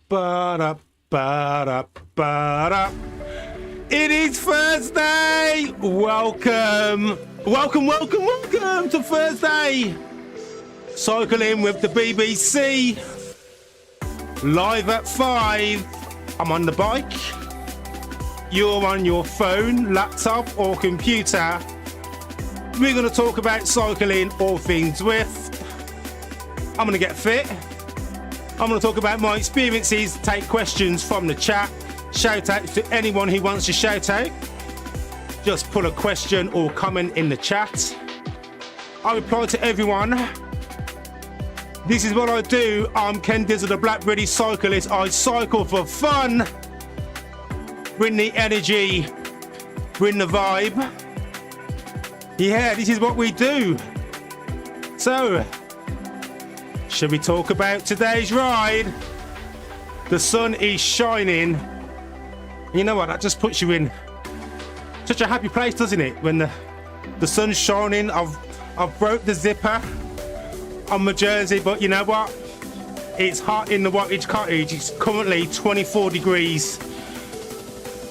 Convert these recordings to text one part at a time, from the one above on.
Ba-da, ba-da, ba-da. It is Thursday. Welcome to Thursday Cycling with the BBC. Live at 5. I'm on the bike. You're on your phone, laptop or computer. We're going to talk about cycling, all things Zwift. I'm going to get fit. I'm going to talk about my experiences, take questions from the chat, shout out to anyone who wants to shout out. Just put a question or comment in the chat. I reply to everyone. This is what I do. I'm Ken Dizzle, the Black British Cyclist. I cycle for fun. Bring the energy, bring the vibe. Yeah, this is what we do. So, should we talk about today's ride? The sun is shining. You know what? That just puts you in such a happy place, doesn't it? When the sun's shining. I've broke the zipper on my jersey, but you know what? It's hot in the Wattage Cottage. It's currently 24 degrees.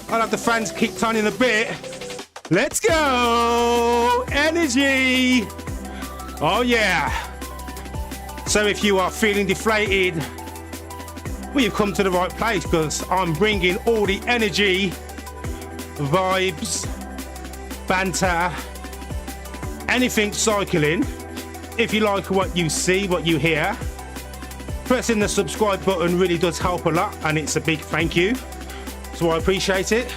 I'll have the fans kicked on in a bit. Let's go! Energy! Oh yeah! So if you are feeling deflated, well, you've come to the right place, because I'm bringing all the energy, vibes, banter, anything cycling. If you like what you see, what you hear, pressing the subscribe button really does help a lot, and it's a big thank you. So I appreciate it.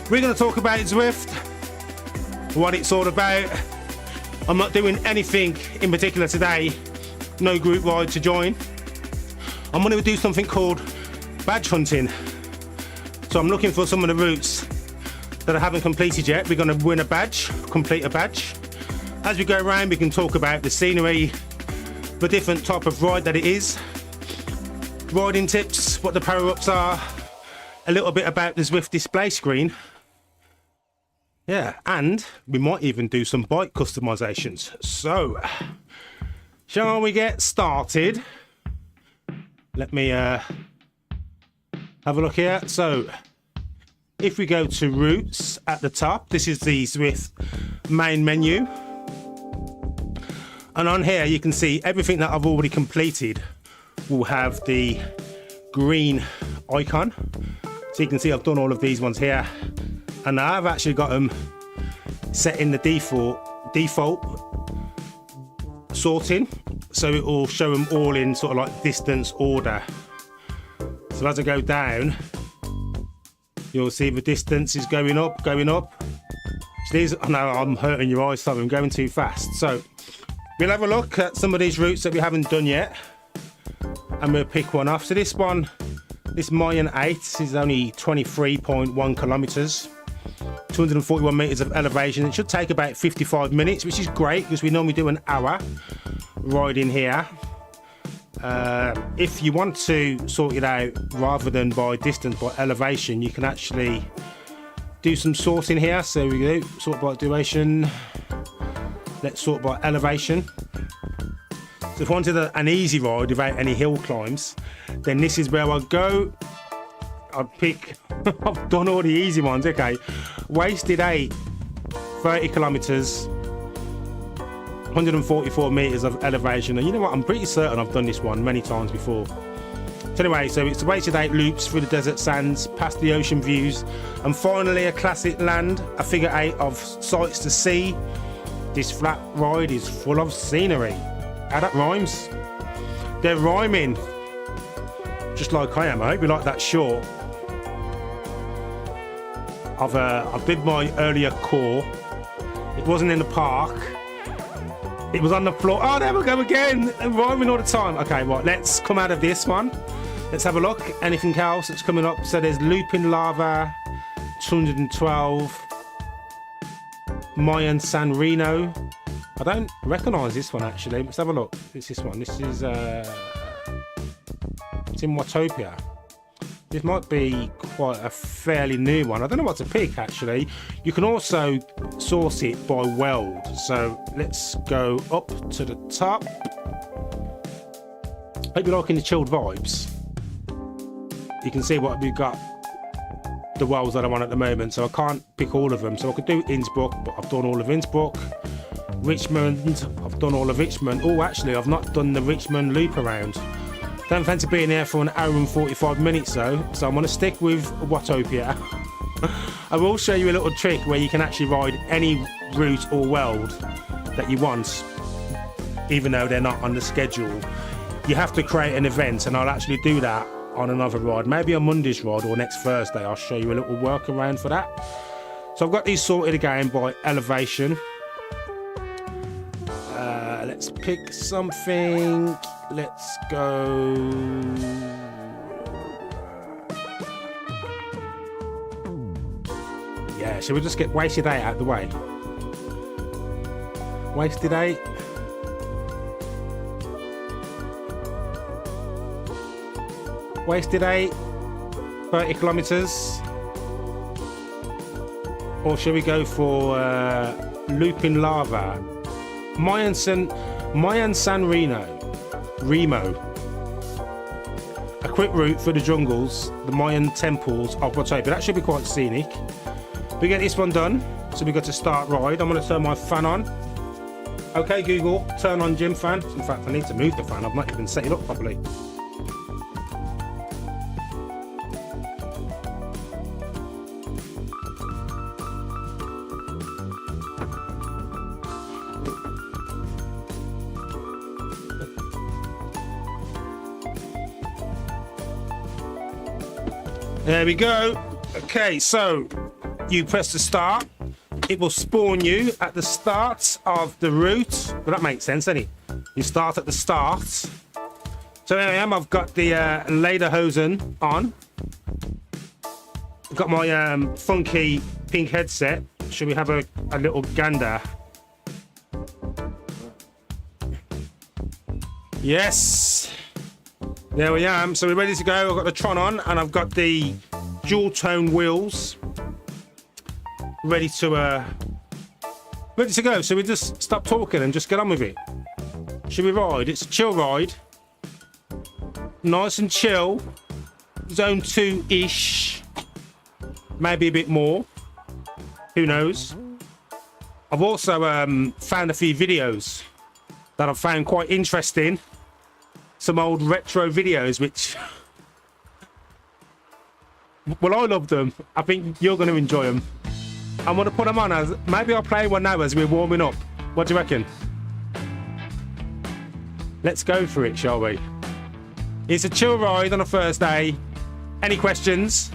We're going to talk about Zwift, what it's all about. I'm not doing anything in particular today. No group ride to join. I'm going to do something called badge hunting. So I'm looking for some of the routes that I haven't completed yet. We're going to win a badge, complete a badge. As we go around, we can talk about the scenery, the different type of ride that it is, riding tips, what the power-ups are, a little bit about the Zwift display screen. Yeah, and we might even do some bike customizations. So, shall we get started? Let me have a look here. So, if we go to routes at the top, this is the Zwift main menu. And on here, you can see everything that I've already completed will have the green icon. So you can see I've done all of these ones here. And I've actually got them set in the default sorting, so it will show them all in sort of like distance order. So as I go down, you'll see the distance is going up. So these, I know I'm hurting your eyes, so I'm going too fast. So we'll have a look at some of these routes that we haven't done yet, and we'll pick one off. So this one, this Mayan 8 is only 23.1 kilometers. 241 meters of elevation. It should take about 55 minutes, which is great because we normally do an hour riding here. If you want to sort it out rather than by distance, by elevation, you can actually do some sorting here. So we go sort by duration. Let's sort by elevation. So if I wanted an easy ride without any hill climbs, then this is where I'd go. I'd pick, I've done all the easy ones, okay. Wasted 8, 30 kilometers, 144 meters of elevation. And you know what, I'm pretty certain I've done this one many times before. So anyway, so it's wasted 8 loops through the desert sands, past the ocean views, and finally a classic land, a figure 8 of sights to see. This flat ride is full of scenery. How that rhymes? They're rhyming. Just like I am. I hope you like that short. I did my earlier core. It wasn't in the park. It was on the floor. Oh, there we go again. I'm rhyming all the time. Okay, right, let's come out of this one. Let's have a look. Anything else that's coming up? So there's Looping Lava, 212. Mayan San Reno. I don't recognise this one actually. Let's have a look. It's this one. This is it's in Watopia. This might be quite a fairly new one. I don't know what to pick actually. You can also source it by weld. So let's go up to the top. Hope you're liking the chilled vibes. you can see what we've got, the wells that I'm on at the moment, so I can't pick all of them. So I could do Innsbruck, but I've done all of Innsbruck. Richmond, I've done all of Richmond. Oh, actually, I've not done the Richmond loop around. Don't fancy being here for an hour and 45 minutes though, so I'm going to stick with Watopia. I will show you a little trick where you can actually ride any route or weld that you want, even though they're not on the schedule. You have to create an event, and I'll actually do that on another ride, maybe on Monday's ride or next Thursday. I'll show you a little workaround for that. So I've got these sorted again by elevation. Let's pick something. Let's go. Yeah, should we just get Wasted 8 out of the way? Wasted 8. Wasted 8. 30 kilometers. Or should we go for Looping Lava? Mayan San Remo. A quick route through the jungles, the Mayan temples of Watopia. That should be quite scenic. We get this one done, so we got to start ride. I'm going to turn my fan on. Okay, Google, turn on gym fan. In fact, I need to move the fan. I've not even set it up properly. There we go. Okay, so you press the start. It will spawn you at the start of the route. Well, that makes sense, doesn't it? You start at the start. So here I am. I've got the Lederhosen on. I've got my funky pink headset. Should we have a little gander? Yes. There we am. So we're ready to go. I've got the Tron on, and I've got the dual tone wheels ready to go. So we just stop talking and just get on with it. Should we ride? It's a chill ride. Nice and chill. Zone 2-ish. Maybe a bit more. Who knows? I've also found a few videos that I've found quite interesting. Some old retro videos, which, well, I love them. I think you're going to enjoy them. I'm going to put them on as, maybe I'll play one now as we're warming up. What do you reckon? Let's go for it, shall we? It's a chill ride on a Thursday. Any questions?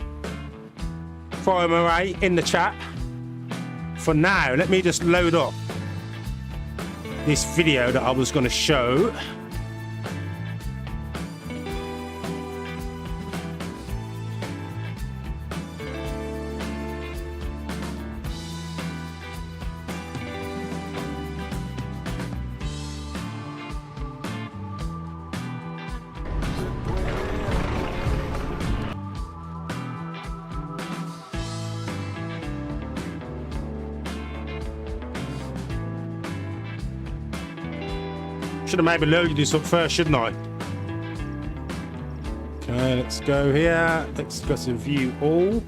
Fire them away in the chat. For now, let me just load up this video that I was going to show. Should have maybe loaded this up first, shouldn't I? Okay, let's go here. Let's go to view all.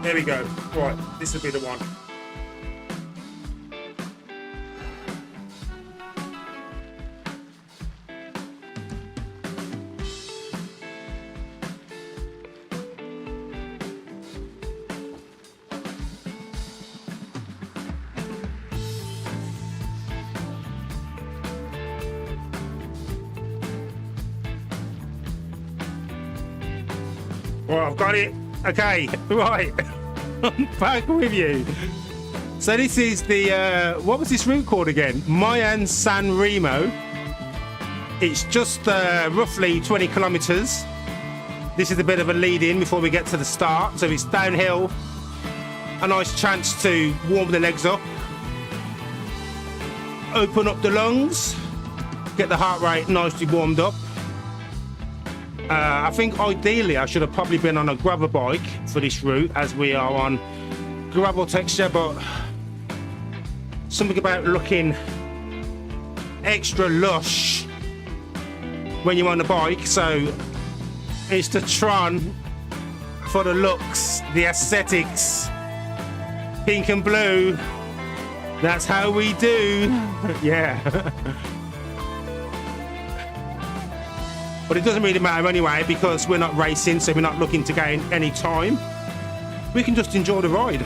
There we go. Right, this will be the one. Right, I've got it. Okay, right. I'm back with you. So this is the, what was this route called again? Mayan San Remo. It's just roughly 20 kilometers. This is a bit of a lead in before we get to the start. So it's downhill. A nice chance to warm the legs up. Open up the lungs. get the heart rate nicely warmed up. I think ideally I should have probably been on a gravel bike for this route, as we are on gravel texture, but something about looking extra lush when you're on a bike, so it's the Tron for the looks, the aesthetics, pink and blue. That's how we do. Yeah. But it doesn't really matter anyway, because we're not racing, so we're not looking to gain any time. We can just enjoy the ride.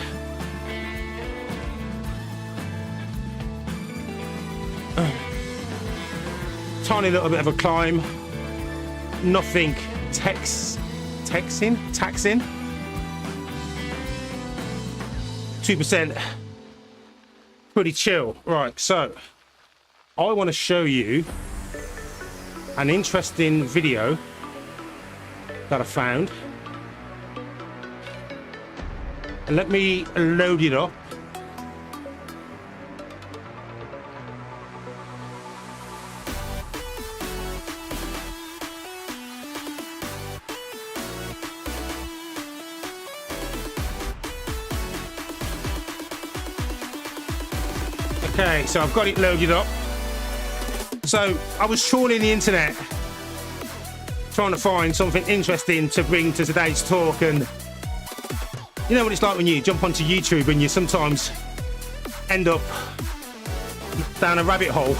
Tiny little bit of a climb. Nothing taxing. 2%. Pretty chill. Right, so I want to show you an interesting video that I found. And let me load it up. Okay, so I've got it loaded up. So I was trawling the internet trying to find something interesting to bring to today's talk, and you know what it's like when you jump onto YouTube and you sometimes end up down a rabbit hole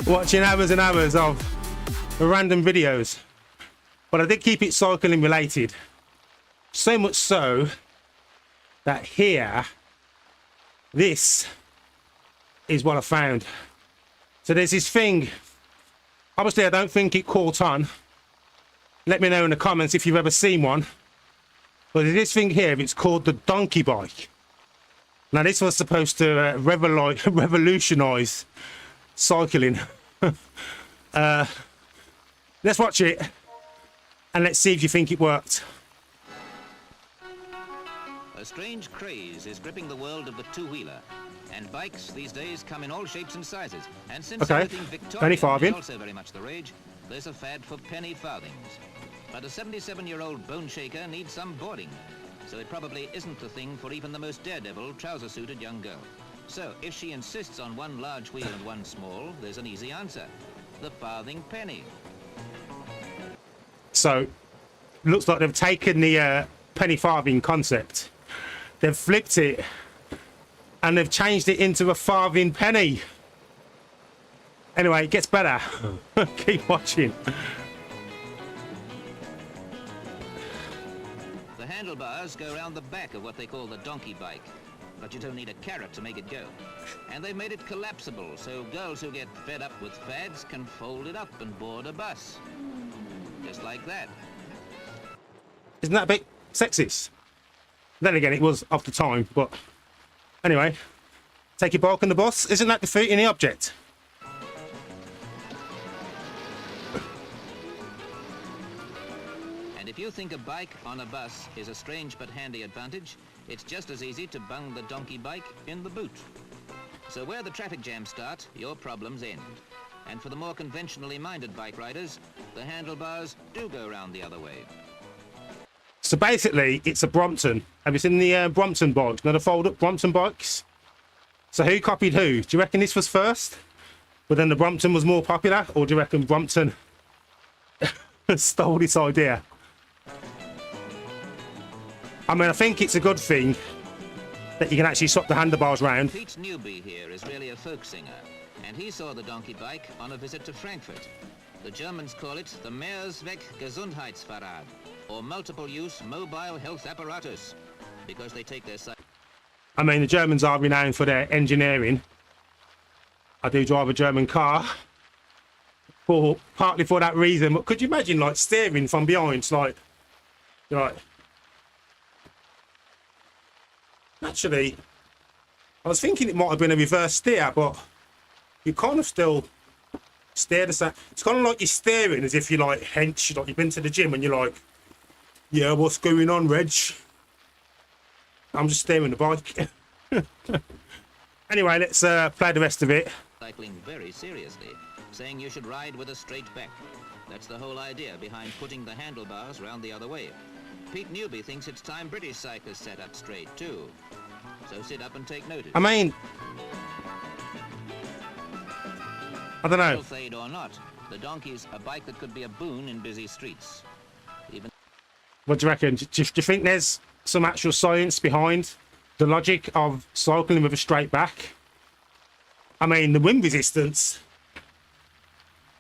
watching hours and hours of random videos. But I did keep it cycling related, so much so that here, this is what I found. So there's this thing, obviously I don't think it caught on. Let me know in the comments if you've ever seen one. But there's this thing here, it's called the donkey bike. Now this was supposed to revolutionize cycling. Let's watch it and let's see if you think it worked. A strange craze is gripping the world of the two-wheeler, and bikes these days come in all shapes and sizes. And since everything Victorian is also very much the rage, there's a fad for penny farthings. But a 77-year-old bone shaker needs some boarding, so it probably isn't the thing for even the most daredevil, trouser-suited young girl. So if she insists on one large wheel and one small, there's an easy answer: the farthing penny. So looks like they've taken the penny farthing concept, they've flipped it, and they've changed it into a farthing penny. Anyway, it gets better. Keep watching. The handlebars go around the back of what they call the donkey bike, but you don't need a carrot to make it go. And they've made it collapsible, so girls who get fed up with fads can fold it up and board a bus. Just like that. Isn't that a bit sexist? Then again, it was of the time, but anyway, take your bike on the bus. Isn't that defeating the object? And if you think a bike on a bus is a strange but handy advantage, it's just as easy to bung the donkey bike in the boot. So where the traffic jams start, your problems end. And for the more conventionally minded bike riders, the handlebars do go round the other way. So basically, it's a Brompton. Have you seen the Brompton bikes? Not the fold-up Brompton bikes? So who copied who? Do you reckon this was first, but then the Brompton was more popular? Or do you reckon Brompton stole this idea? I mean, I think it's a good thing that you can actually swap the handlebars round. Pete Newby here is really a folk singer, and he saw the donkey bike on a visit to Frankfurt. The Germans call it the Mehrsweg Gesundheitsfahrrad, or multiple-use mobile health apparatus, because they take their side. I mean, the Germans are renowned for their engineering. I do drive a German car, partly for that reason. But could you imagine, like, steering from behind? It's like, you're like... Actually, I was thinking it might have been a reverse steer, but you kind of still steer the same. It's kind of like you're steering as if you're like hench, like you've been to the gym and you're like, yeah, what's going on, Reg? I'm just steering the bike. Anyway, let's play the rest of it. cycling very seriously, saying you should ride with a straight back. That's the whole idea behind putting the handlebars round the other way. Pete Newby thinks it's time British cyclists sat up straight too. So sit up and take notice. I mean, I don't know. Fade or not, the donkey's a bike that could be a boon in busy streets. Even What do you reckon? Do you think there's some actual science behind the logic of cycling with a straight back? I mean, the wind resistance.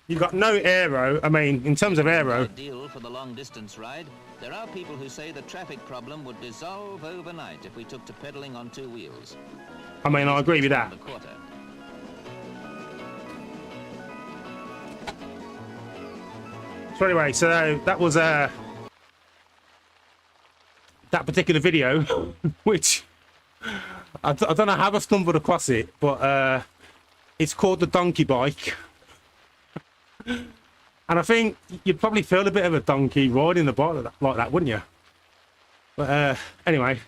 You've got no aero. I mean, in terms of aero. Ideal for the long distance ride. There are people who say the traffic problem would dissolve overnight if we took to pedaling on two wheels. I mean, I agree with that. So anyway, so that was that particular video, which I don't know how I stumbled across it, but it's called the donkey bike. And I think you'd probably feel a bit of a donkey riding the bike like that, wouldn't you? But anyway,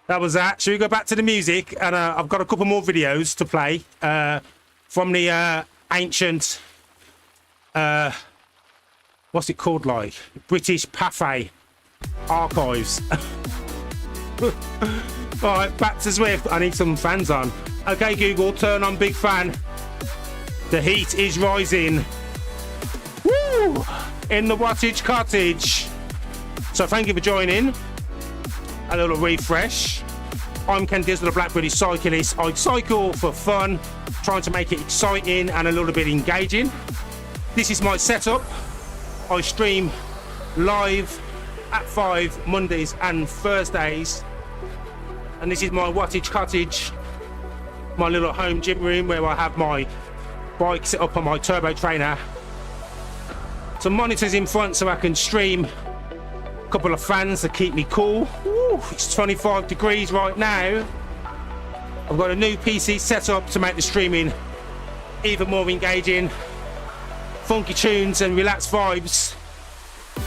that was that. Should we go back to the music? And I've got a couple more videos to play from the ancient, what's it called, like? British Pathé archives. All right, back to Zwift. I need some fans on. Okay, Google, turn on big fan. The heat is rising. Woo! In the Wattage Cottage. So thank you for joining. A little refresh. I'm Ken Dizzle, the Black British Cyclist. I cycle for fun, trying to make it exciting and a little bit engaging. This is my setup. I stream live at 5 Mondays and Thursdays. And this is my Wattage Cottage, my little home gym room where I have my bike set up on my turbo trainer. Some monitors in front so I can stream. A couple of fans to keep me cool. Ooh, it's 25 degrees right now. I've got a new PC set up to make the streaming even more engaging. Funky tunes and relaxed vibes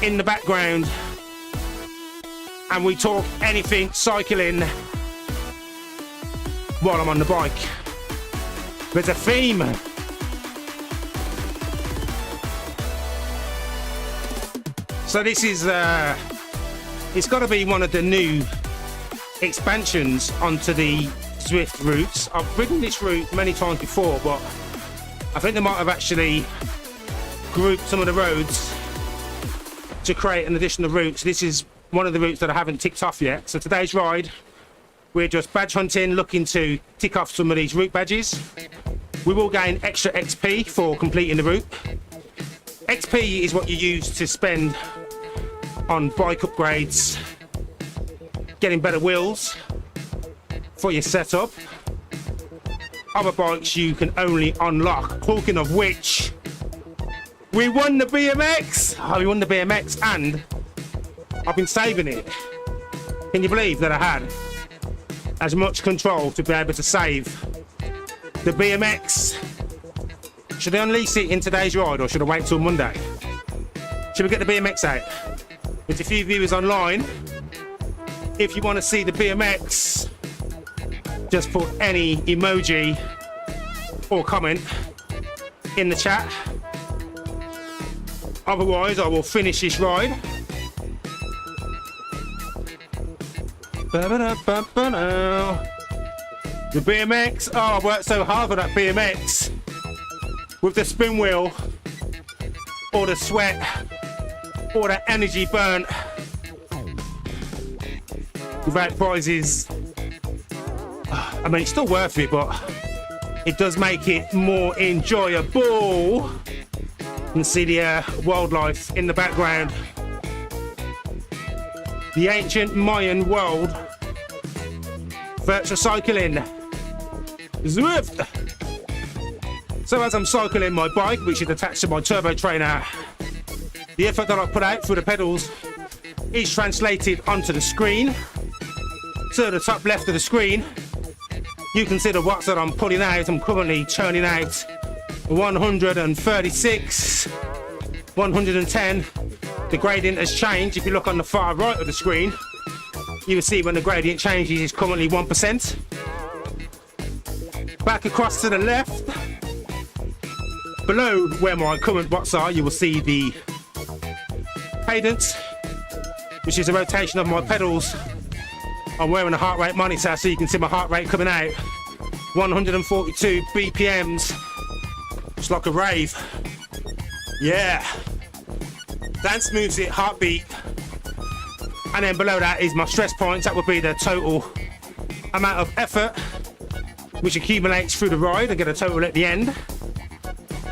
in the background. And we talk anything cycling while I'm on the bike. There's a theme. So this is, it's got to be one of the new expansions onto the Zwift routes. I've ridden this route many times before, but I think they might have actually grouped some of the roads to create an additional route. So this is one of the routes that I haven't ticked off yet. So today's ride, we're just badge hunting, looking to tick off some of these route badges. We will gain extra XP for completing the route. XP is what you use to spend on bike upgrades, getting better wheels for your setup. Other bikes you can only unlock. Talking of which, we won the BMX! Oh, we won the BMX and I've been saving it. Can you believe that I had as much control to be able to save the BMX? Should I unleash it in today's ride or should I wait till Monday? Should we get the BMX out? There's a few viewers online. If you want to see the BMX, just put any emoji or comment in the chat. Otherwise, I will finish this ride. The BMX, oh, I worked so hard for that BMX. With the spin wheel, all the sweat, all that energy burnt. Without prizes. I mean, it's still worth it, but it does make it more enjoyable. You can see the wildlife in the background. The ancient Mayan world. Virtual cycling. Zwift. So as I'm cycling my bike, which is attached to my turbo trainer, the effort that I put out through the pedals is translated onto the screen. To the top left of the screen, you can see the watts that I'm putting out. I'm currently churning out 136, 110. The gradient has changed. If you look on the far right of the screen, you will see when the gradient changes, it's currently 1%. Back across to the left, below where my current watts are, you will see the Cadence, which is a rotation of my pedals. I'm wearing a heart rate monitor so you can see my heart rate coming out. 142 BPMs. It's like a rave. Yeah. Dance music, heartbeat. And then below that is my stress points. That would be the total amount of effort which accumulates through the ride and get a total at the end.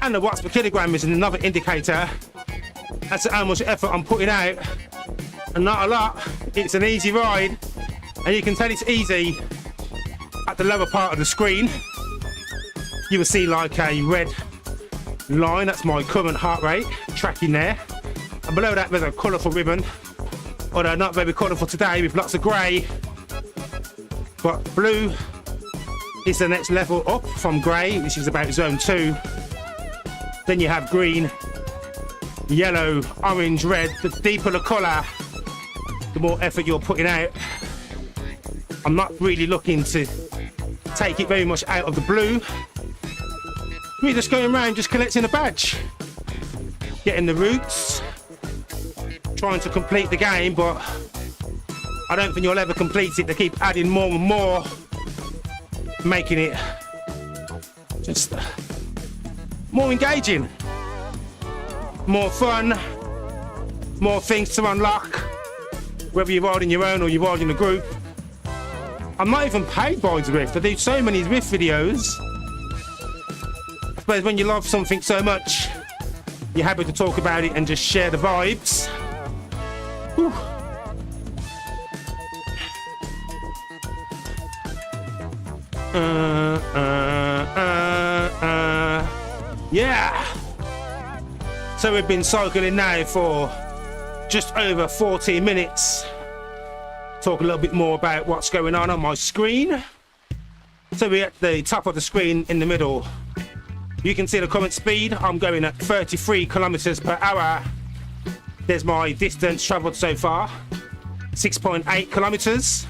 And the watts per kilogram is another indicator as to how much effort I'm putting out. And not a lot. It's an easy ride. And you can tell it's easy at the lower part of the screen. You will see like a red line. That's my current heart rate tracking there. And below that there's a colourful ribbon. Although not very colourful today with lots of grey. But blue is the next level up from grey, which is about zone 2. Then you have green, yellow, orange, red. The deeper the colour, the more effort you're putting out. I'm not really looking to take it very much out of the blue. We're just going around just collecting a badge. Getting the routes. Trying to complete the game, but I don't think you'll ever complete it. They keep adding more and more, making it just more engaging, more fun, more things to unlock, whether you're riding your own or you're riding a group. I'm not even paid by Zwift. I do so many Zwift videos. I suppose when you love something so much, you're happy to talk about it and just share the vibes. Whew. Yeah. So we've been cycling now for just over 14 minutes. Talk a little bit more about what's going on my screen. So we're at the top of the screen in the middle. You can see the current speed. I'm going at 33 kilometers per hour. There's my distance traveled so far, 6.8 kilometers.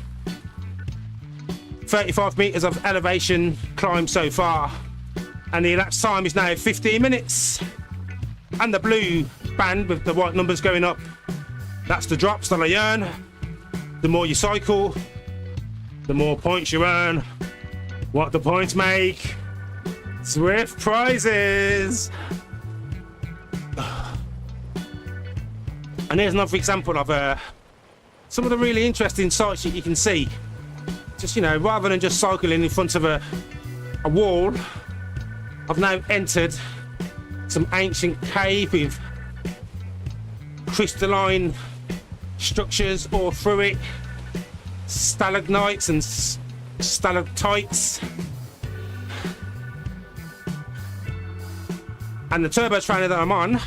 35 meters of elevation climbed so far. And the elapsed time is now 15 minutes. And the blue band with the white numbers going up, that's the drops that I earn. The more you cycle, the more points you earn. What the points make? Zwift prizes. And here's another example of some of the really interesting sights that you can see. Just, you know, rather than just cycling in front of a wall, I've now entered some ancient cave with crystalline structures all through it, stalagmites and stalactites. And the turbo trainer that I'm on,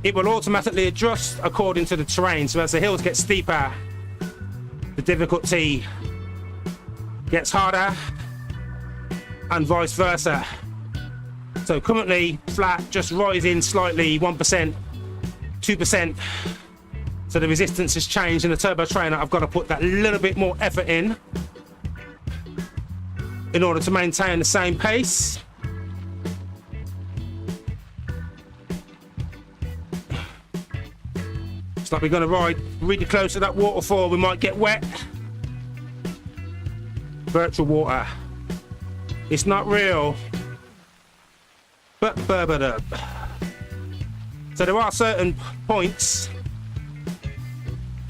it will automatically adjust according to the terrain. So as the hills get steeper, the difficulty gets harder and vice versa. So currently flat, just rising slightly, 1%, 2%. So the resistance has changed in the turbo trainer. I've got to put that little bit more effort in order to maintain the same pace. It's like we're going to ride really close to that waterfall. We might get wet. Virtual water. It's not real. But so there are certain points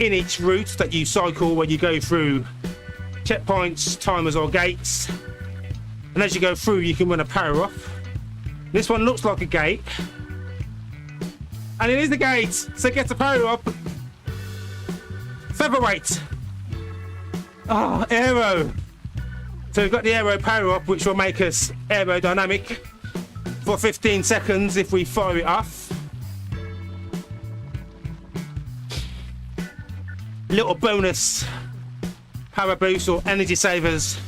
in each route that you cycle when you go through checkpoints, timers or gates. And as you go through, you can win a power up. This one looks like a gate. And it is the gate, so get the power up. Featherweight. Oh, aero. So we've got the aero power up, which will make us aerodynamic for 15 seconds if we fire it off. Little bonus power boost or energy savers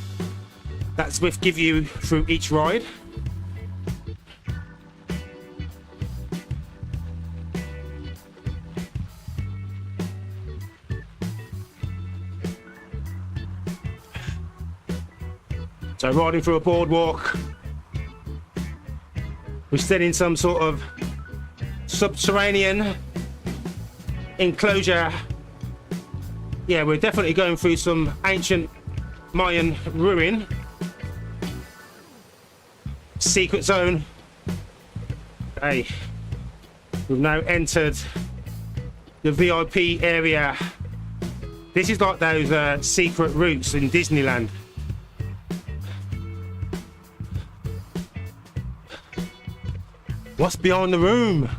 that Zwift give you through each ride. So riding through a boardwalk, We're still in some sort of subterranean enclosure. Yeah, we're definitely going through some ancient Mayan ruin. Secret zone. Okay, we've now entered the VIP area. This is like those secret routes in Disneyland. What's behind the room?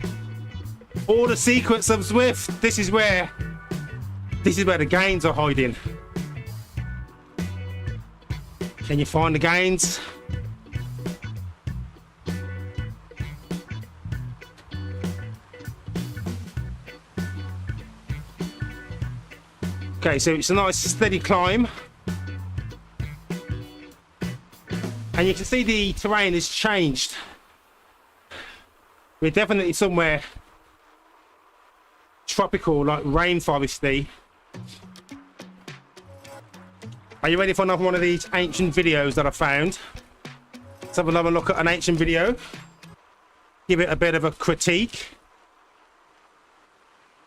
All the secrets of Zwift. This is where the gains are hiding. Can you find the gains? Okay, so it's a nice steady climb. And you can see the terrain has changed. We're definitely somewhere tropical, like rainforesty. Are you ready for another one of these ancient videos that I found? Let's have another look at an ancient video. Give it a bit of a critique.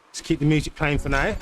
Let's keep the music playing for now.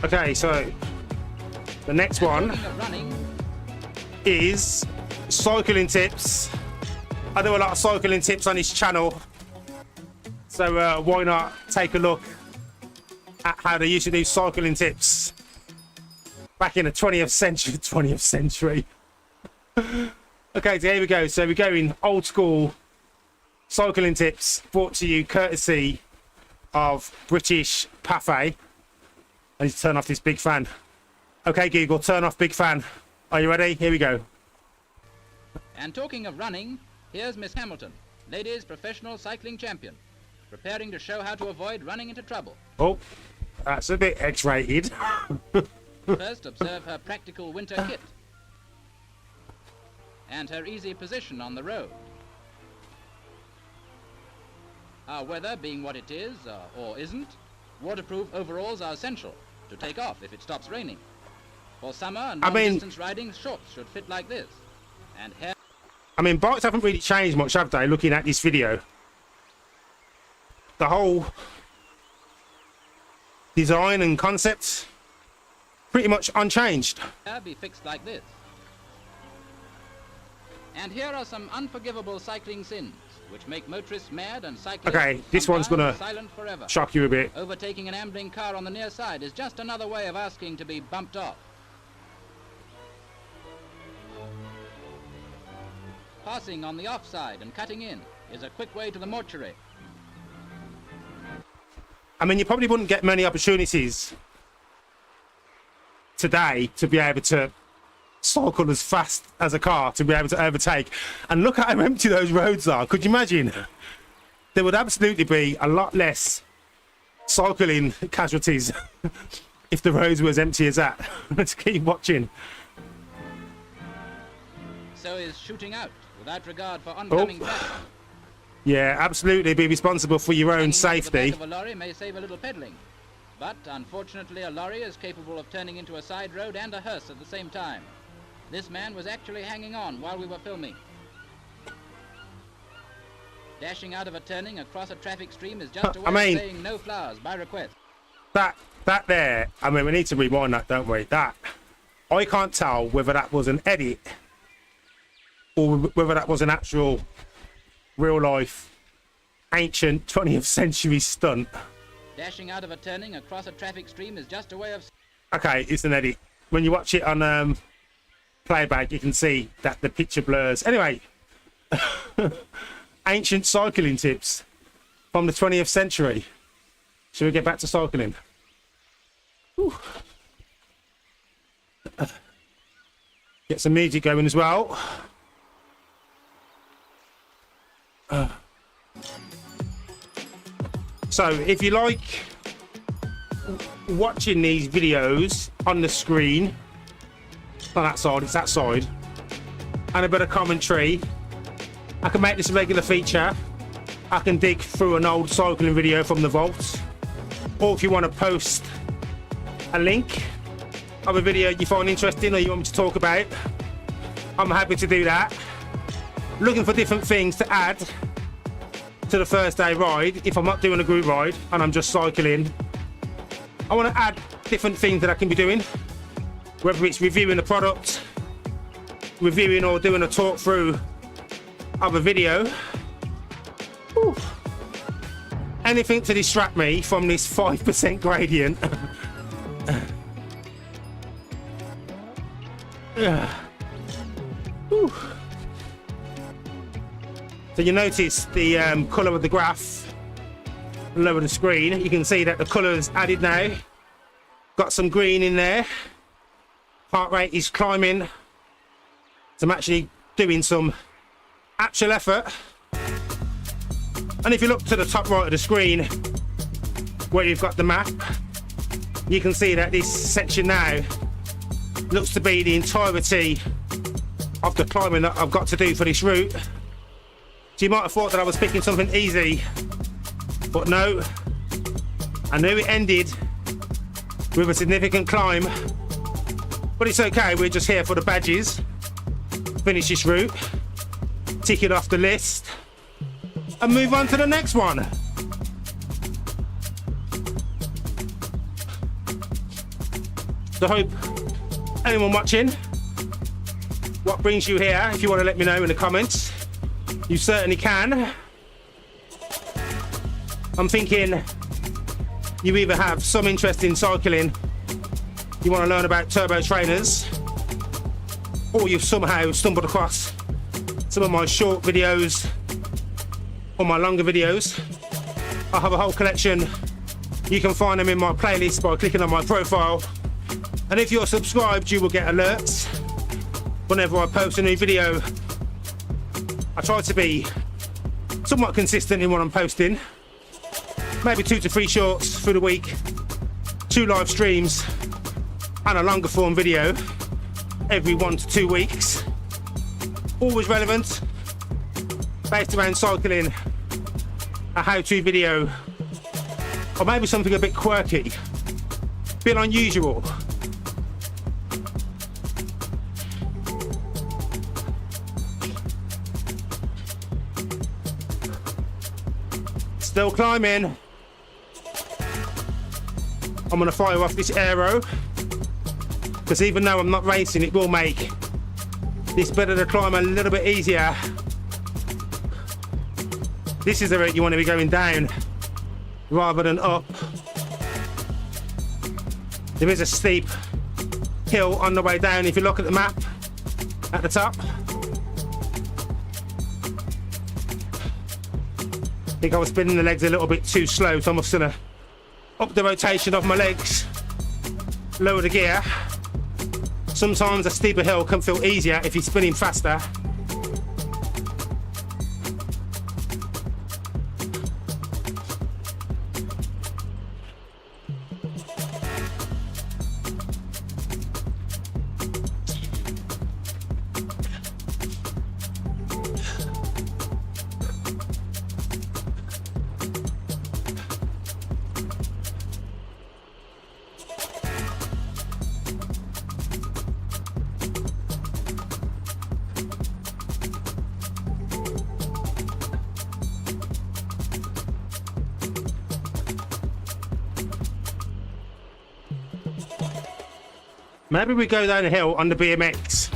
Okay, so the next one is cycling tips. I do a lot of cycling tips on this channel, so why not take a look at how they used to do cycling tips back in the 20th century. Okay, so here we go. So we're going old school cycling tips, brought to you courtesy of British Pathé. I need to turn off this big fan. Okay, Google, turn off big fan. Are you ready? Here we go. And talking of running, here's Miss Hamilton, ladies professional cycling champion, preparing to show how to avoid running into trouble. Oh, that's a bit X-rated. First, observe her practical winter kit and her easy position on the road. Our weather being what it is, or isn't, waterproof overalls are essential to take off if it stops raining. For summer and long-distance riding, shorts should fit like this. And hair. I mean, bikes haven't really changed much, have they, looking at this video? The whole design and concept, pretty much unchanged. Be fixed like this. And here are some unforgivable cycling sins, which make motorists mad and cyclists. Okay, this one's gonna shock you a bit. Overtaking an ambling car on the near side is just another way of asking to be bumped off. Passing on the offside and cutting in is a quick way to the mortuary. I mean, you probably wouldn't get many opportunities today to be able to cycle as fast as a car, to be able to overtake. And look at how empty those roads are. Could you imagine? There would absolutely be a lot less cycling casualties if the roads were as empty as that. Let's keep watching. So is shooting out without regard for oncoming traffic. Yeah, absolutely. Be responsible for your own safety. The back of a lorry may save a little pedaling, but unfortunately a lorry is capable of turning into a side road and a hearse at the same time. This man was actually hanging on while we were filming. Dashing out of a turning across a traffic stream is just a way of saying no flowers by request. That there, I mean, we need to rewind that, don't we? That, I can't tell whether that was an edit or whether that was an actual real life ancient 20th century stunt. Dashing out of a turning across a traffic stream is just a way of... Okay, it's an edit. When you watch it on playback, you can see that the picture blurs. Anyway, ancient cycling tips from the 20th century. Should we get back to cycling? Whew. Get some music going as well. So if you like watching these videos on the screen, not that side, it's that side, and a bit of commentary, I can make this a regular feature. I can dig through an old cycling video from the vault, or if you want to post a link of a video you find interesting or you want me to talk about, I'm happy to do that. Looking for different things to add to the first day ride. If I'm not doing a group ride and I'm just cycling, I want to add different things that I can be doing, whether it's reviewing the product, reviewing or doing a talk through of a video. Whew. Anything to distract me from this 5% gradient. So you notice the colour of the graph lower the screen. You can see that the colour's added now. Got some green in there. Heart rate is climbing. So I'm actually doing some actual effort. And if you look to the top right of the screen where you've got the map, you can see that this section now looks to be the entirety of the climbing that I've got to do for this route. So you might have thought that I was picking something easy, but no. I knew it ended with a significant climb, but it's okay, we're just here for the badges. Finish this route, tick it off the list, and move on to the next one. So I hope anyone watching, what brings you here, if you want to let me know in the comments, you certainly can. I'm thinking you either have some interest in cycling, you want to learn about turbo trainers, or you've somehow stumbled across some of my short videos or my longer videos. I have a whole collection. You can find them in my playlist by clicking on my profile. And if you're subscribed, you will get alerts whenever I post a new video. I try to be somewhat consistent in what I'm posting. Maybe 2 to 3 shorts through the week, 2 live streams, and a longer form video every 1 to 2 weeks. Always relevant, based around cycling, a how-to video, or maybe something a bit quirky, a bit unusual. Still climbing. I'm gonna fire off this aero, because even though I'm not racing, it will make this bit of the climb a little bit easier. This is the route you want to be going down rather than up. There is a steep hill on the way down if you look at the map at the top. I think I was spinning the legs a little bit too slow, so I'm just gonna up the rotation of my legs, lower the gear. Sometimes a steeper hill can feel easier if you're spinning faster. Maybe we go down the hill on the BMX.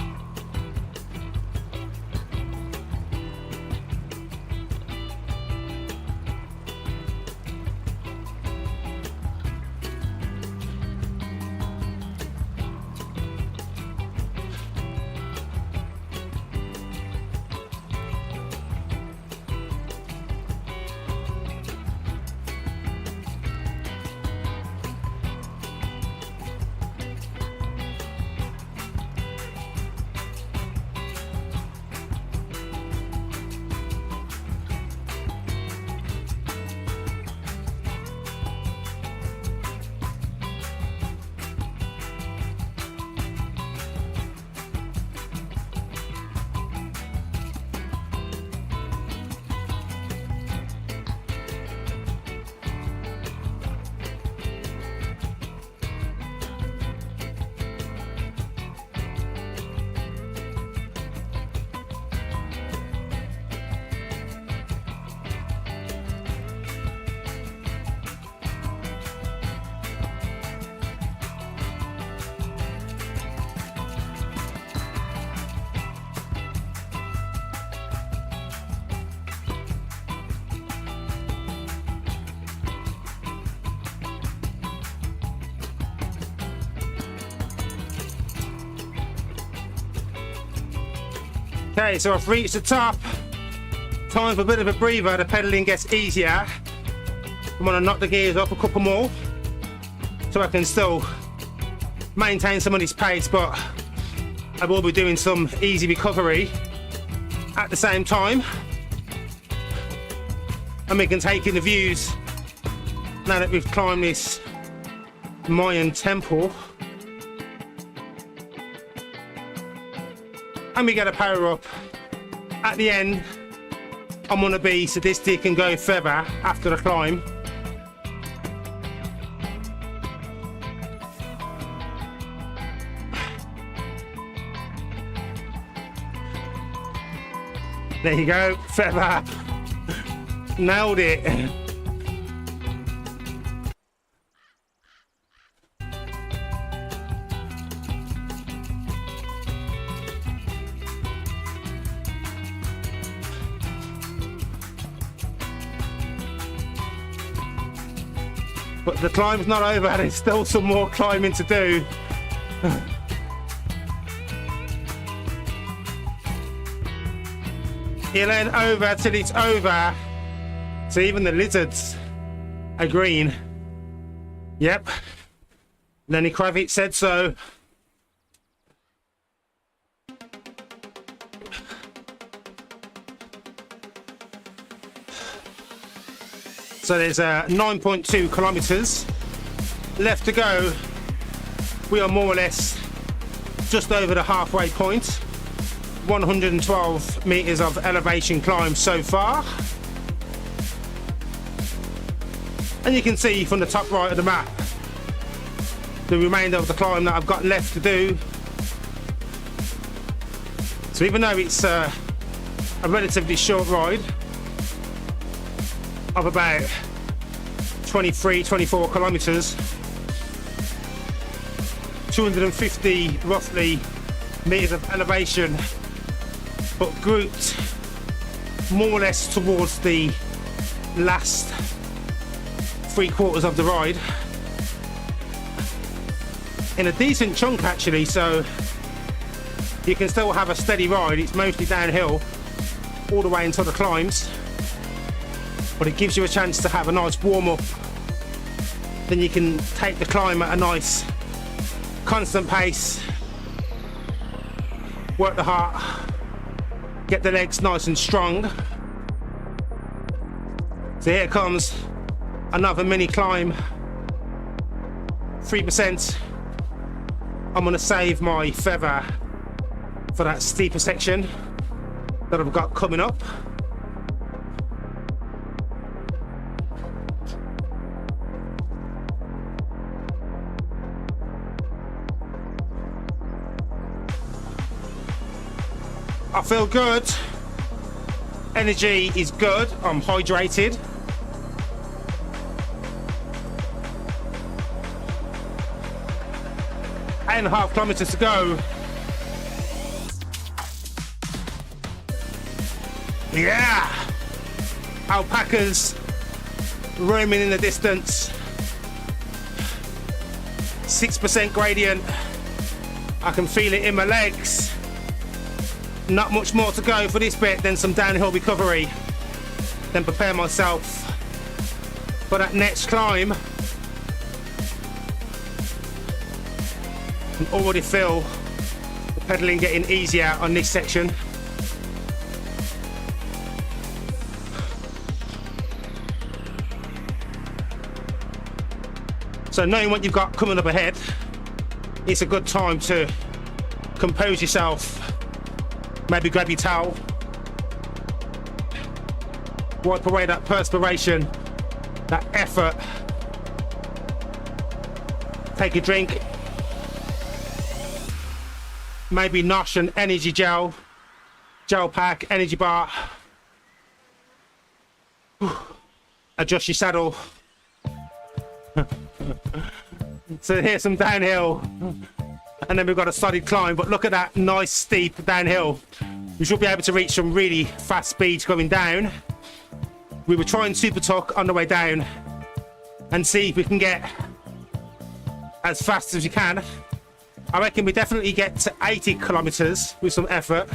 Okay, so I've reached the top. Time for a bit of a breather. The pedaling gets easier. I'm gonna knock the gears up a couple more so I can still maintain some of this pace, but I will be doing some easy recovery at the same time. And we can take in the views now that we've climbed this Mayan temple. And we get a power up. At the end, I'm gonna be sadistic and go further after the climb. There you go, feather. Nailed it. But the climb's not over, there's still some more climbing to do. It ain't over till it's over. So even the lizards are green. Yep. Lenny Kravitz said so. So there's 9.2 kilometers left to go. We are more or less just over the halfway point. 112 meters of elevation climb so far. And you can see from the top right of the map the remainder of the climb that I've got left to do. So even though it's a relatively short ride of about 24 kilometers, 250 roughly meters of elevation, but grouped more or less towards the last 3/4 of the ride in a decent chunk actually, so you can still have a steady ride. It's mostly downhill all the way until the climbs, but it gives you a chance to have a nice warm-up. Then you can take the climb at a nice constant pace, work the heart, get the legs nice and strong. So here comes another mini climb, 3%. I'm gonna save my feather for that steeper section that I've got coming up. I feel good, energy is good, I'm hydrated. Eight and a half kilometers to go. Yeah! Alpacas roaming in the distance. 6% gradient. I can feel it in my legs. Not much more to go for this bit, then some downhill recovery. Then prepare myself for that next climb. I can already feel the pedaling getting easier on this section. So knowing what you've got coming up ahead, it's a good time to compose yourself. Maybe grab your towel, wipe away that perspiration, that effort. Take a drink, maybe nosh an energy gel pack, energy bar. Adjust your saddle. So here's some downhill. And then we've got a solid climb, but look at that nice steep downhill. We should be able to reach some really fast speeds going down. We were trying Supertuck on the way down and see if we can get as fast as we can. I reckon we definitely get to 80 kilometers with some effort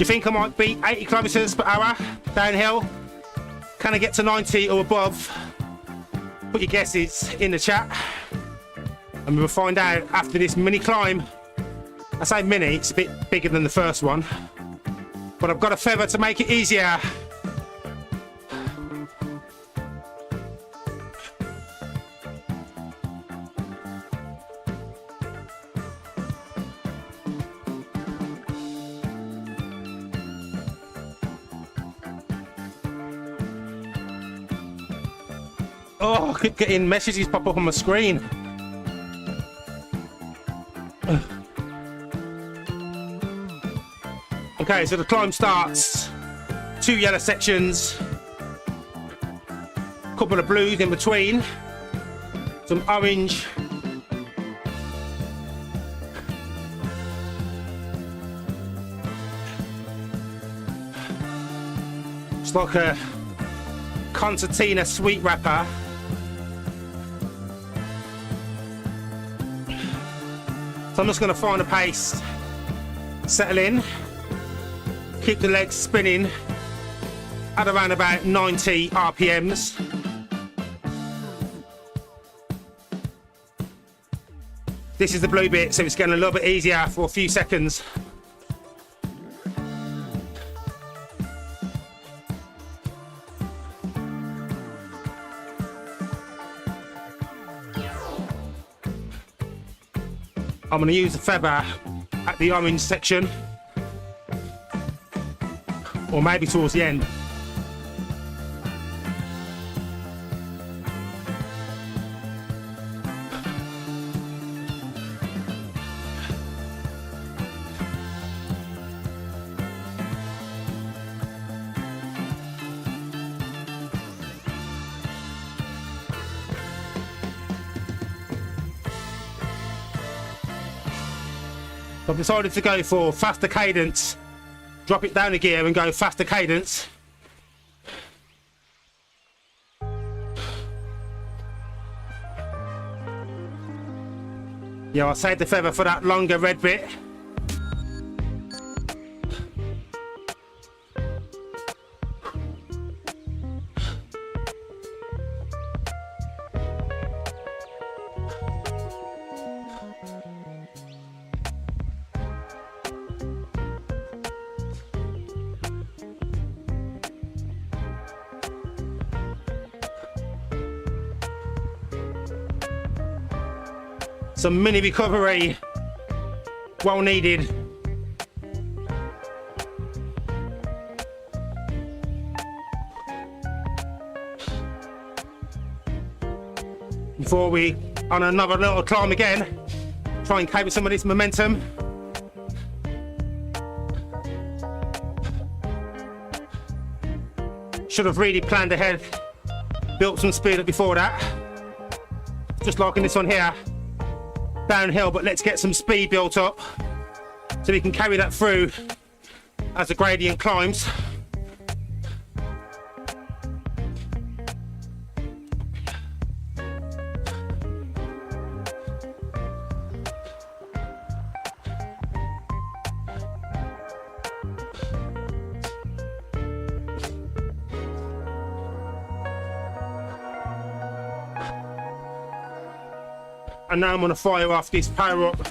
you think I might beat 80 kilometers per hour downhill? Can I get to 90 or above? Put your guesses in the chat. And we'll find out after this mini climb. I say mini, it's a bit bigger than the first one. But I've got a feather to make it easier. Oh, I keep getting messages pop up on my screen. Okay, so the climb starts. 2 yellow sections. A couple of blues in between. Some orange. It's like a concertina sweet wrapper. So I'm just going to find a pace, settle in, keep the legs spinning at around about 90 RPMs. This is the blue bit, so it's getting a little bit easier for a few seconds. I'm going to use the feather at the orange section, or maybe towards the end. I've decided to go for faster cadence, drop it down a gear and go faster cadence. Yeah, I'll save the feather for that longer red bit. Some mini recovery, well needed. Before we on another little climb again, try and keep some of this momentum. Should have really planned ahead, built some speed up before that. Just like in this one here. Downhill, but let's get some speed built up so we can carry that through as the gradient climbs. And now I'm going to fire off this power up.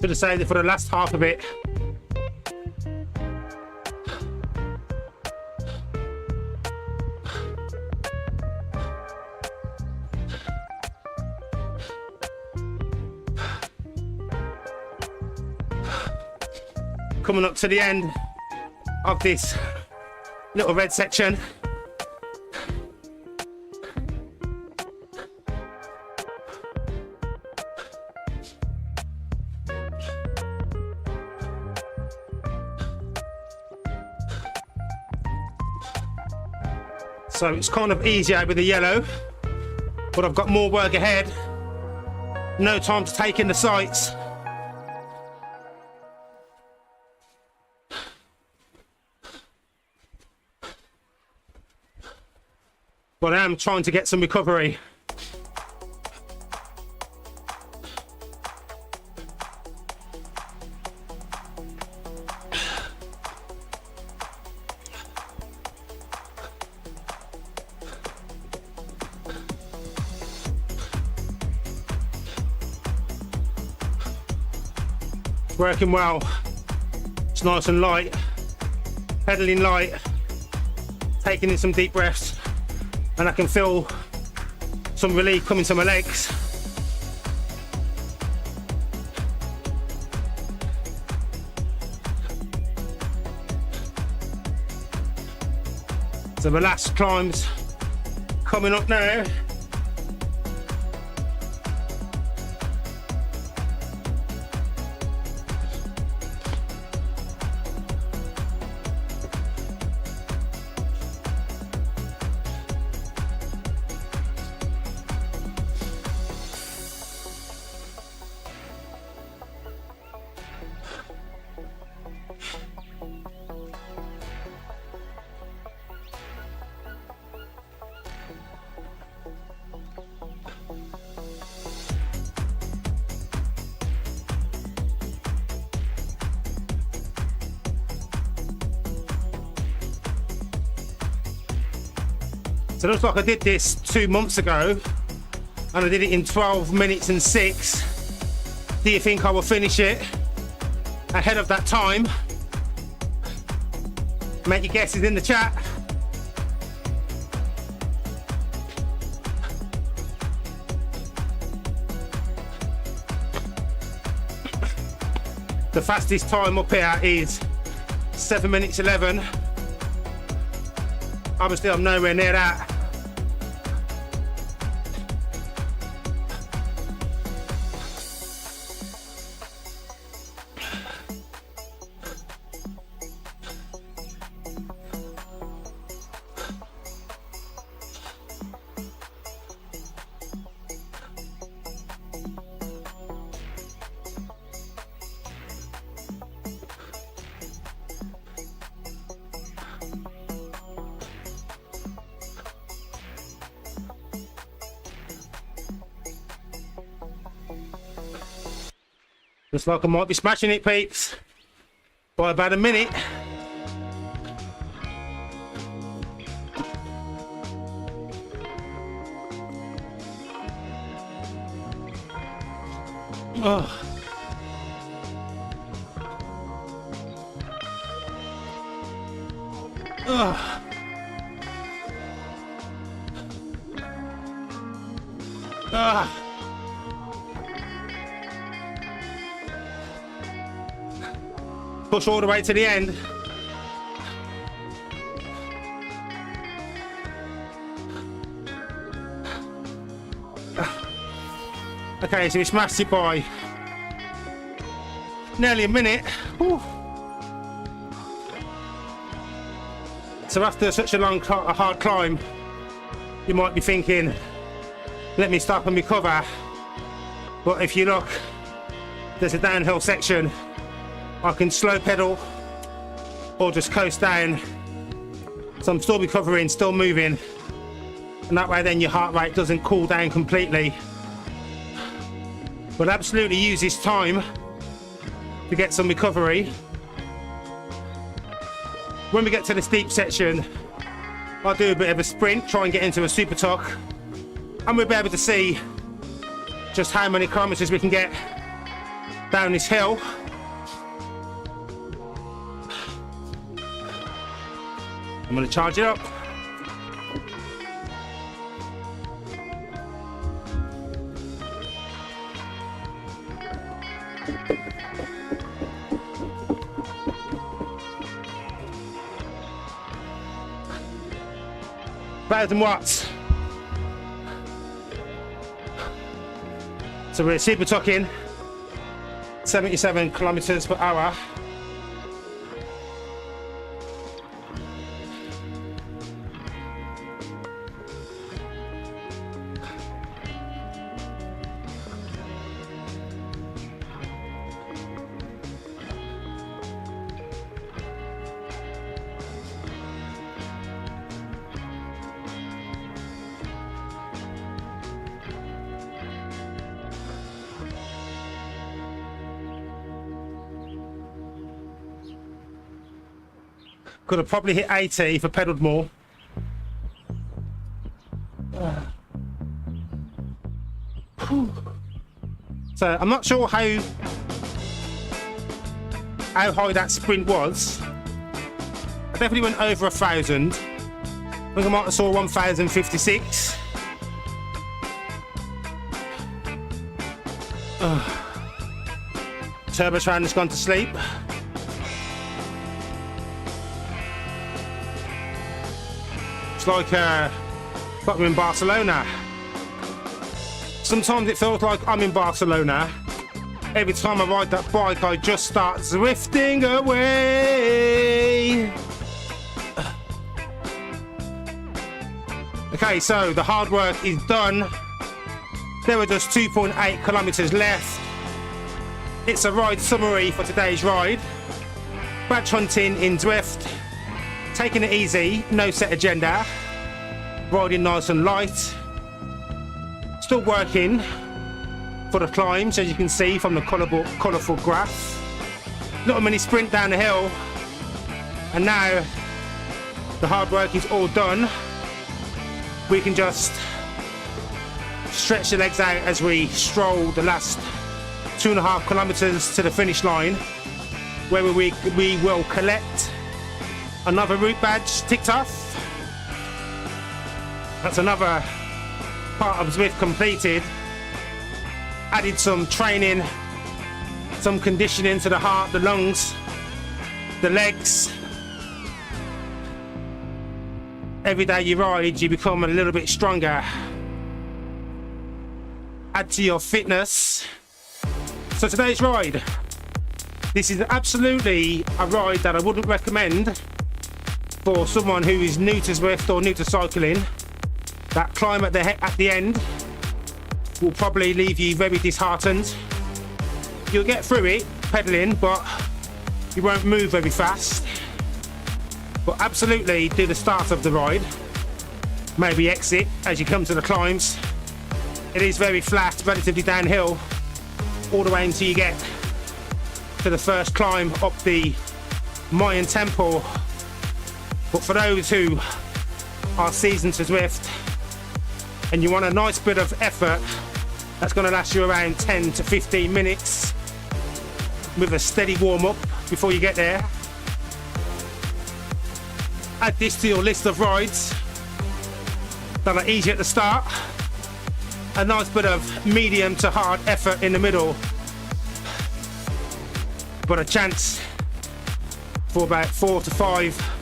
Should have saved it for the last half of it. Coming up to the end of this little red section. So it's kind of easier with the yellow, but I've got more work ahead. No time to take in the sights. But I am trying to get some recovery. Working well. It's nice and light. Pedaling light. Taking in some deep breaths. And I can feel some relief coming to my legs. So the last climb's coming up now. So it looks like I did this 2 months ago and I did it in 12 minutes and 6. Do you think I will finish it ahead of that time? Make your guesses in the chat. The fastest time up here is 7 minutes 11. Obviously I'm nowhere near that. Looks like I might be smashing it, peeps, by about a minute. Oh. Oh. Ah. Push all the way to the end. Okay, so we smashed it by nearly a minute. Whew. So after such a hard climb, you might be thinking, let me stop and recover. But if you look, there's a downhill section. I can slow pedal or just coast down. So I'm still recovering, still moving. And that way then your heart rate doesn't cool down completely. But absolutely use this time to get some recovery. When we get to the steep section, I'll do a bit of a sprint, try and get into a Supertuck. And we'll be able to see just how many kilometers we can get down this hill. I'm going to charge it up. Watts. So we're Supertucking 77 kilometers per hour. Could have probably hit 80 if I pedaled more. So I'm not sure how high that sprint was. I definitely went over 1,000. I think I might have saw 1,056. Turbotron has gone to sleep. It's like I'm in Barcelona. Sometimes it feels like I'm in Barcelona. Every time I ride that bike, I just start zwifting away. Okay, so the hard work is done. There were just 2.8 kilometers left. It's a ride summary for today's ride. Badge hunting in Zwift. Taking it easy, no set agenda. Riding nice and light. Still working for the climbs, as you can see from the colourful graph. Little mini sprint down the hill. And now the hard work is all done. We can just stretch the legs out as we stroll the last 2.5 kilometers to the finish line, where we will collect another route badge ticked off. That's another part of Zwift completed. Added some training, some conditioning to the heart, the lungs, the legs. Every day you ride, you become a little bit stronger. Add to your fitness. So today's ride, this is absolutely a ride that I wouldn't recommend for someone who is new to Zwift or new to cycling. That climb at the end will probably leave you very disheartened. You'll get through it pedaling, but you won't move very fast. But absolutely do the start of the ride, maybe exit as you come to the climbs. It is very flat, relatively downhill, all the way until you get to the first climb up the Mayan temple. But for those who are seasoned to Zwift and you want a nice bit of effort, that's going to last you around 10 to 15 minutes with a steady warm-up before you get there. Add this to your list of rides that are easy at the start. A nice bit of medium to hard effort in the middle, but a chance for about 4 to 5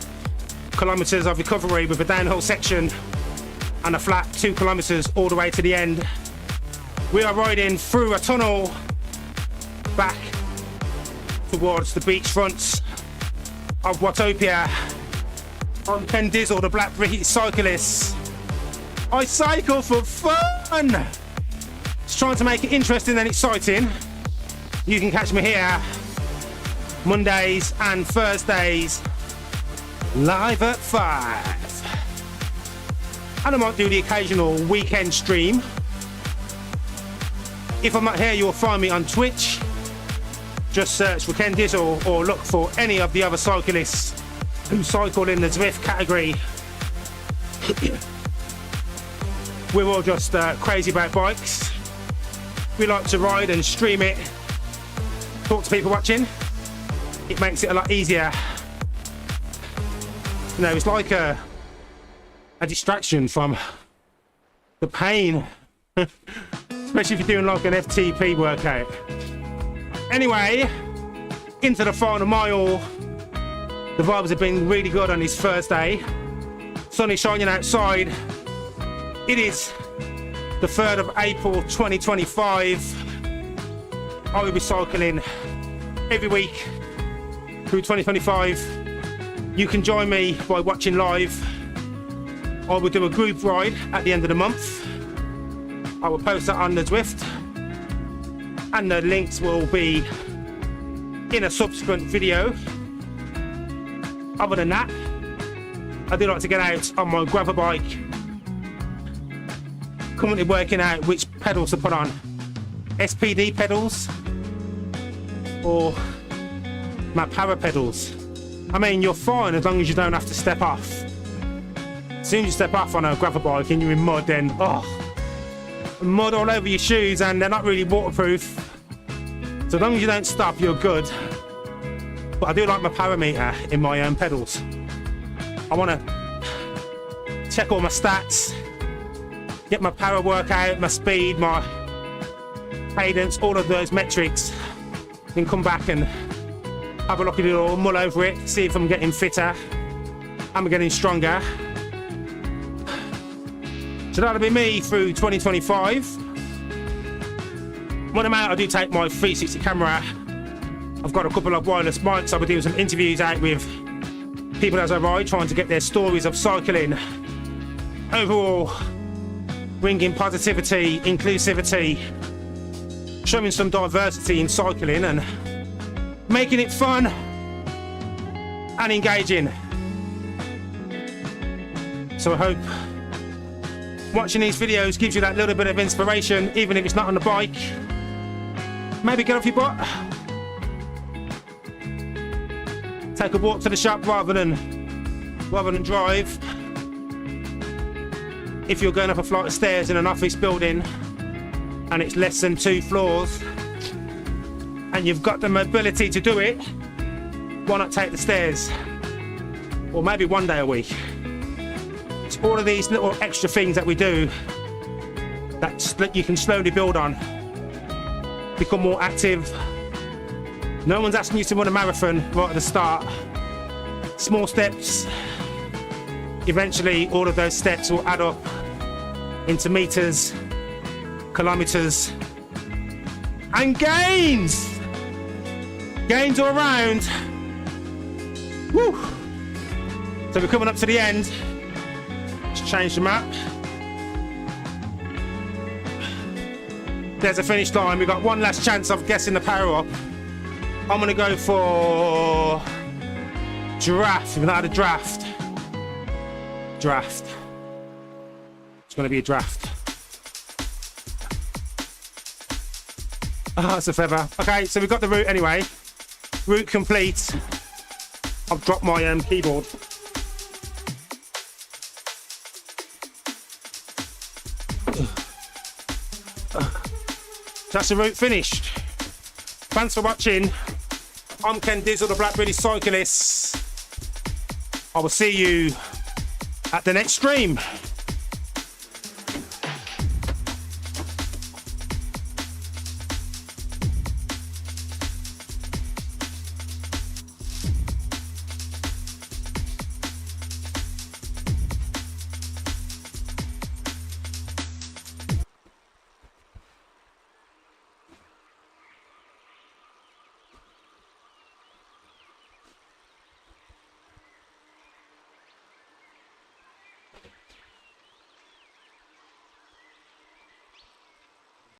kilometers of recovery with a downhill section and a flat 2 kilometers all the way to the end. We are riding through a tunnel back towards the beach fronts of Watopia. I'm Ken Dizzle, the Black Cyclist. I cycle for fun! Just trying to make it interesting and exciting. You can catch me here Mondays and Thursdays live at 5. And I might do the occasional weekend stream. If I'm not here, you'll find me on Twitch. Just search for Ken Dizzle or look for any of the other cyclists who cycle in the Zwift category. We're all just crazy about bikes. We like to ride and stream it, talk to people watching. It makes it a lot easier. You know, it's like a distraction from the pain, especially if you're doing like an FTP workout. Anyway, into the final mile. The vibes have been really good on this Thursday. Sun is shining outside. It is the 3rd of April 2025. I will be cycling every week through 2025. You can join me by watching live. I will do a group ride at the end of the month. I will post that on the Zwift, and the links will be in a subsequent video. Other than that, I do like to get out on my gravel bike, currently working out which pedals to put on. SPD pedals or my power pedals. I mean, you're fine as long as you don't have to step off. As soon as you step off on a gravel bike and you're in mud, then, mud all over your shoes and they're not really waterproof. So as long as you don't stop, you're good. But I do like my parameter in my pedals. I want to check all my stats, get my power workout, my speed, my cadence, all of those metrics, then come back and have a look at it all, mull over it, see if I'm getting fitter, am I getting stronger. So that'll be me through 2025. When I'm out, I do take my 360 camera. I've got a couple of wireless mics. I'll be doing some interviews out with people as I ride, trying to get their stories of cycling. Overall, bringing positivity, inclusivity, showing some diversity in cycling and making it fun and engaging. So I hope watching these videos gives you that little bit of inspiration, even if it's not on the bike. Maybe get off your butt, take a walk to the shop rather than drive. If you're going up a flight of stairs in an office building and it's less than 2 floors and you've got the mobility to do it, why not take the stairs? Or maybe one day a week. It's all of these little extra things that we do that you can slowly build on. Become more active. No one's asking you to run a marathon right at the start. Small steps. Eventually, all of those steps will add up into meters, kilometers, and gains. Gains all around. Woo! So we're coming up to the end. Let's change the map. There's a finish line. We've got one last chance of guessing the power up. I'm gonna go for giraffe. We've not had a draft. Draft. It's gonna be a draft. Ah, it's a feather. Okay, so we've got the route anyway. Route complete. I've dropped my keyboard. That's the route finished. Thanks for watching. I'm Ken Dizzle, the Black Cyclist. I will see you at the next stream.